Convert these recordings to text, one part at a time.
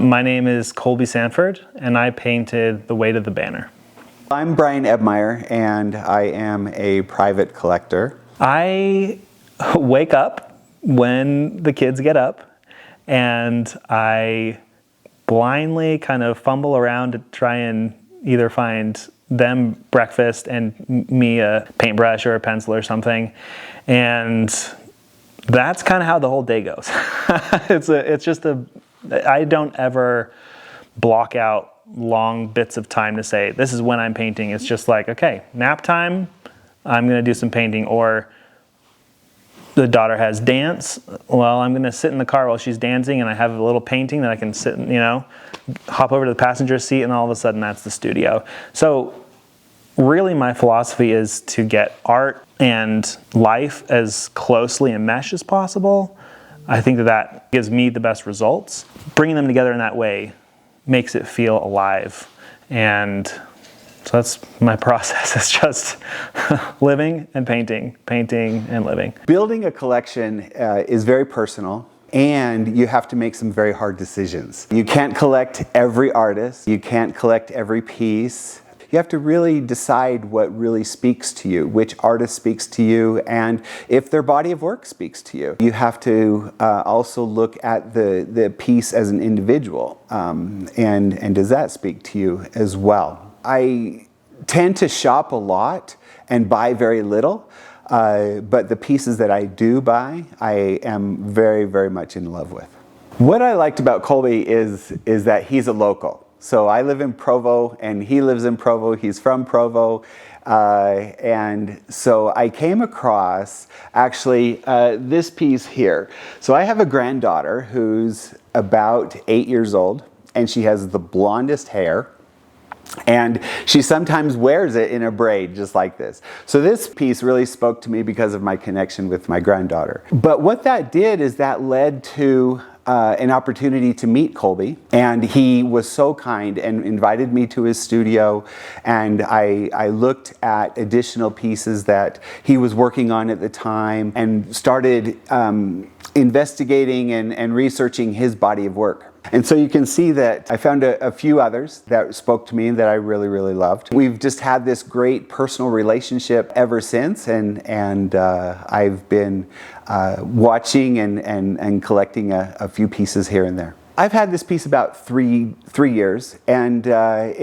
My name is Colby Sanford, and I painted The Weight of the Banner. I'm Bryan Ebmeyer, and I am a private collector. I wake up when the kids get up, and I blindly kind of fumble around to try and either find them breakfast and me a paintbrush or a pencil or something. And that's kind of how the whole day goes. I don't ever block out long bits of time to say, this is when I'm painting. It's just like, okay, nap time, I'm going to do some painting. Or the daughter has dance. Well, I'm going to sit in the car while she's dancing, and I have a little painting that I can sit, hop over to the passenger seat, and all of a sudden that's the studio. So really my philosophy is to get art and life as closely enmeshed as possible. I think that gives me the best results. Bringing them together in that way makes it feel alive. And so that's my process. It's just living and painting and living. Building a collection is very personal, and you have to make some very hard decisions. You can't collect every artist. You can't collect every piece. You have to really decide what really speaks to you, which artist speaks to you, and if their body of work speaks to you. You have to also look at the piece as an individual, and does that speak to you as well? I tend to shop a lot and buy very little, but the pieces that I do buy, I am very, very much in love with. What I liked about Colby is that he's a local. So I live in Provo, and he lives in Provo. He's from Provo. And so I came across, actually, this piece here. So I have a granddaughter who's about 8 years old, and she has the blondest hair. And she sometimes wears it in a braid, just like this. So this piece really spoke to me because of my connection with my granddaughter. But what that did is that led to an opportunity to meet Colby, and he was so kind and invited me to his studio, and I looked at additional pieces that he was working on at the time and started investigating and researching his body of work. And so you can see that I found a few others that spoke to me that I really, really loved. We've just had this great personal relationship ever since, and I've been watching and collecting a few pieces here and there. I've had this piece about three years, and I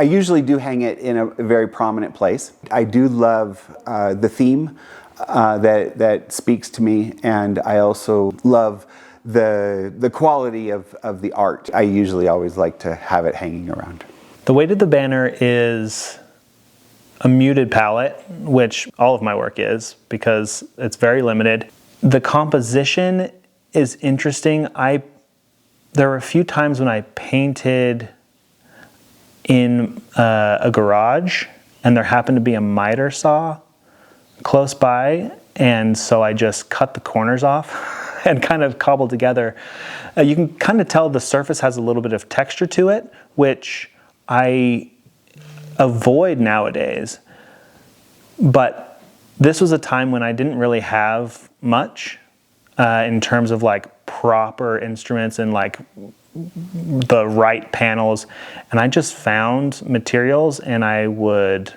usually do hang it in a very prominent place. I do love the theme that speaks to me, and I also love the quality of the art. I usually always like to have it hanging around. The Weight of the Banner is a muted palette, which all of my work is because it's very limited. The composition is interesting. There were a few times when I painted in a garage, and there happened to be a miter saw close by, and so I just cut the corners off and kind of cobbled together. You can kind of tell the surface has a little bit of texture to it, which I avoid nowadays. But this was a time when I didn't really have much in terms of like proper instruments and like the right panels. And I just found materials, and I would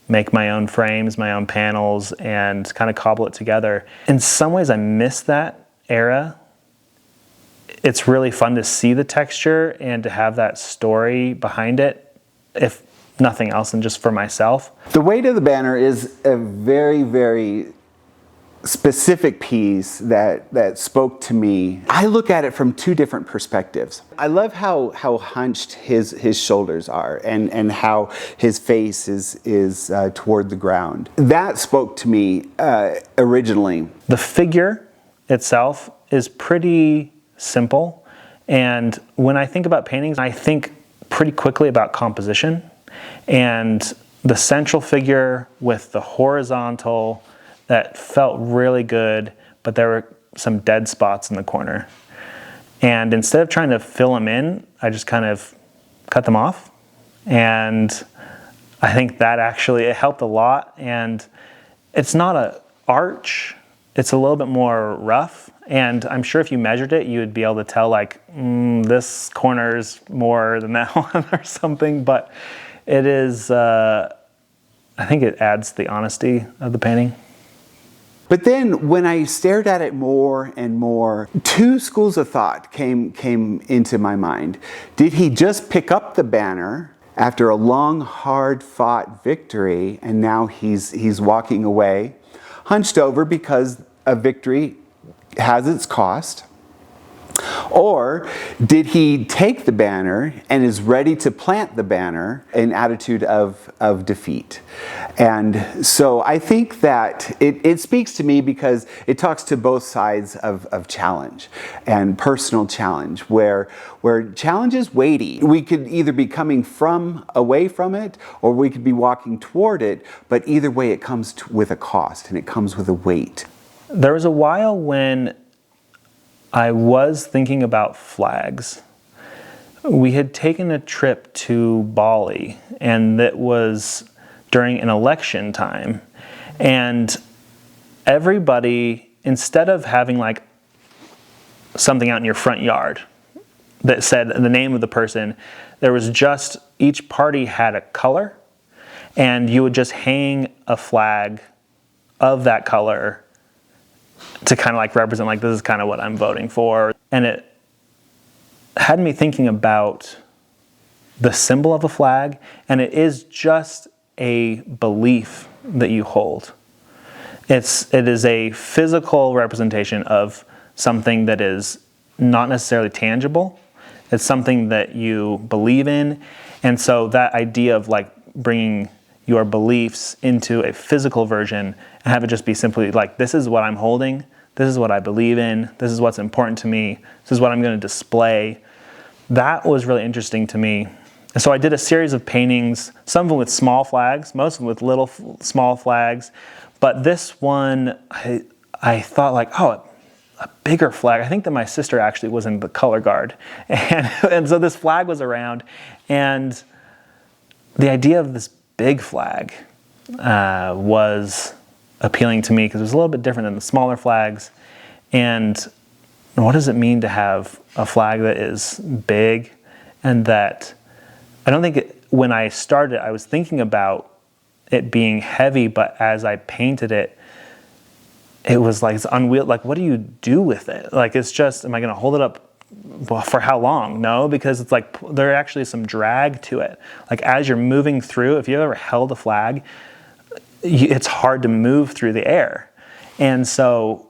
make my own frames, my own panels, and kind of cobble it together. In some ways I miss that era. It's really fun to see the texture and to have that story behind it, if nothing else than just for myself. The Weight of the Banner is a very, very specific piece that spoke to me. I look at it from two different perspectives. I love how hunched his shoulders are, and how his face is toward the ground. That spoke to me originally. The figure itself is pretty simple, and when I think about paintings, I think pretty quickly about composition, and the central figure with the horizontal that felt really good, but there were some dead spots in the corner. And instead of trying to fill them in, I just kind of cut them off, and I think that actually it helped a lot. And it's not an arch, it's a little bit more rough, And I'm sure if you measured it, you would be able to tell like, this corner's more than that one or something. But it is, I think it adds to the honesty of the painting. But then when I stared at it more and more, two schools of thought came into my mind. Did he just pick up the banner after a long, hard-fought victory, and now he's walking away, hunched over because a victory has its cost? Or did he take the banner and is ready to plant the banner in attitude of defeat? And so I think that it speaks to me because it talks to both sides of challenge and personal challenge, where challenge is weighty. We could either be coming away from it, or we could be walking toward it, but either way it comes with a cost and it comes with a weight. There was a while when I was thinking about flags. We had taken a trip to Bali, and that was during an election time. And everybody, instead of having like something out in your front yard that said the name of the person, there was just, each party had a color, and you would just hang a flag of that color to kind of like represent, like, this is kind of what I'm voting for. And it had me thinking about the symbol of a flag, and it is just a belief that you hold. It is a physical representation of something that is not necessarily tangible. It's something that you believe in. And so that idea of like bringing your beliefs into a physical version and have it just be simply like, this is what I'm holding, this is what I believe in, this is what's important to me, this is what I'm going to display. That was really interesting to me. And so I did a series of paintings, some of them with small flags, most of them with little small flags. But this one, I thought like, oh, a bigger flag. I think that my sister actually was in the color guard. And so this flag was around. And the idea of this big flag was appealing to me because it was a little bit different than the smaller flags. And what does it mean to have a flag that is big? And that, I don't think when I started, I was thinking about it being heavy, but as I painted it, it was like, it's unwieldy. Like, what do you do with it? Like, it's just, am I going to hold it up? Well, for how long? No, because it's like, there actually is some drag to it. Like, as you're moving through, if you've ever held a flag, it's hard to move through the air. And so,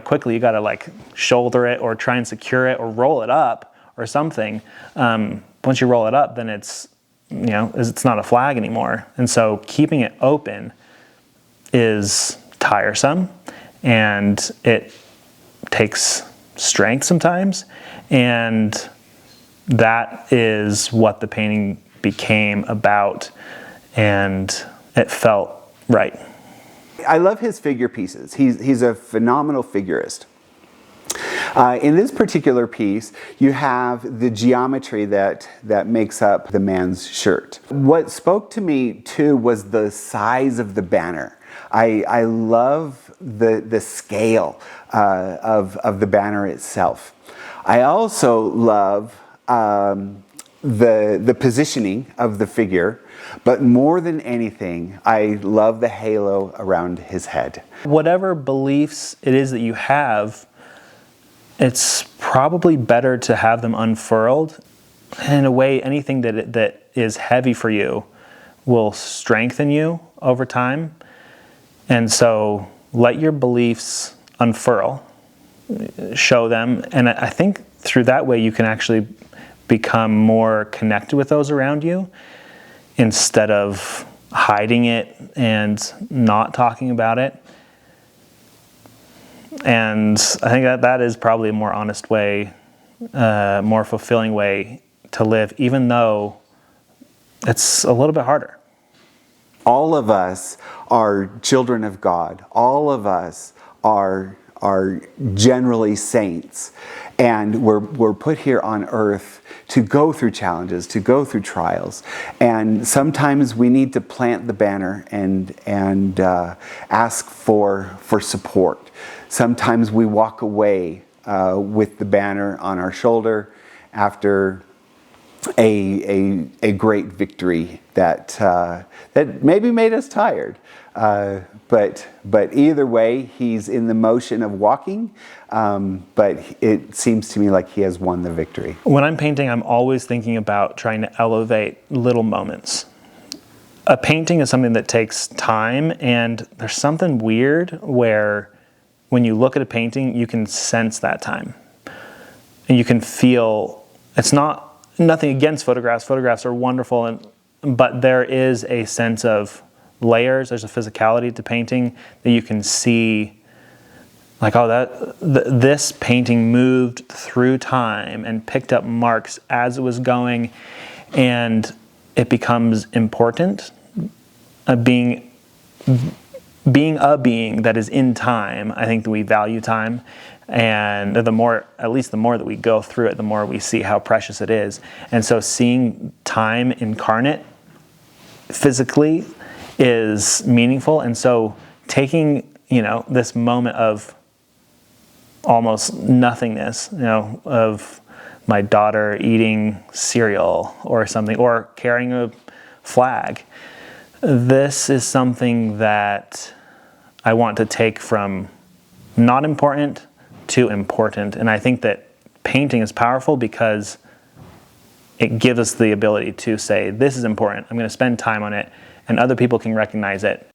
quickly you got to like shoulder it or try and secure it or roll it up or something. Once you roll it up, then it's not a flag anymore. And so keeping it open is tiresome, and it takes strength sometimes. And that is what the painting became about, and it felt right. I love his figure pieces. He's a phenomenal figurist. In this particular piece, you have the geometry that makes up the man's shirt. What spoke to me too was the size of the banner. I love the scale of the banner itself. I also love the positioning of the figure, but more than anything, I love the halo around his head. Whatever Beliefs it is that you have, it's probably better to have them unfurled. In a way, anything that is heavy for you will strengthen you over time. And so let your beliefs unfurl, show them. And I think through that way you can actually become more connected with those around you instead of hiding it and not talking about it. And I think that is probably a more honest way, more fulfilling way to live, even though it's a little bit harder. All of us are children of God. All of us are are generally saints. And we're put here on earth to go through challenges, to go through trials. And sometimes we need to plant the banner and ask for support. Sometimes we walk away with the banner on our shoulder after a great victory that maybe made us tired. But either way, he's in the motion of walking, but it seems to me like he has won the victory. When I'm painting, I'm always thinking about trying to elevate little moments. A painting is something that takes time, and there's something weird where when you look at a painting, you can sense that time. And you can feel, it's nothing against photographs. Photographs are wonderful, but there is a sense of layers. There's a physicality to painting that you can see, like, this painting moved through time and picked up marks as it was going, and it becomes important. Being a being that is in time, I think that we value time, and the more that we go through it, the more we see how precious it is. And so seeing time incarnate physically is meaningful. And so taking, this moment of almost nothingness, of my daughter eating cereal or something, or carrying a flag, this is something that I want to take from not important to important. And I think that painting is powerful because it gives us the ability to say, this is important, I'm going to spend time on it, and other people can recognize it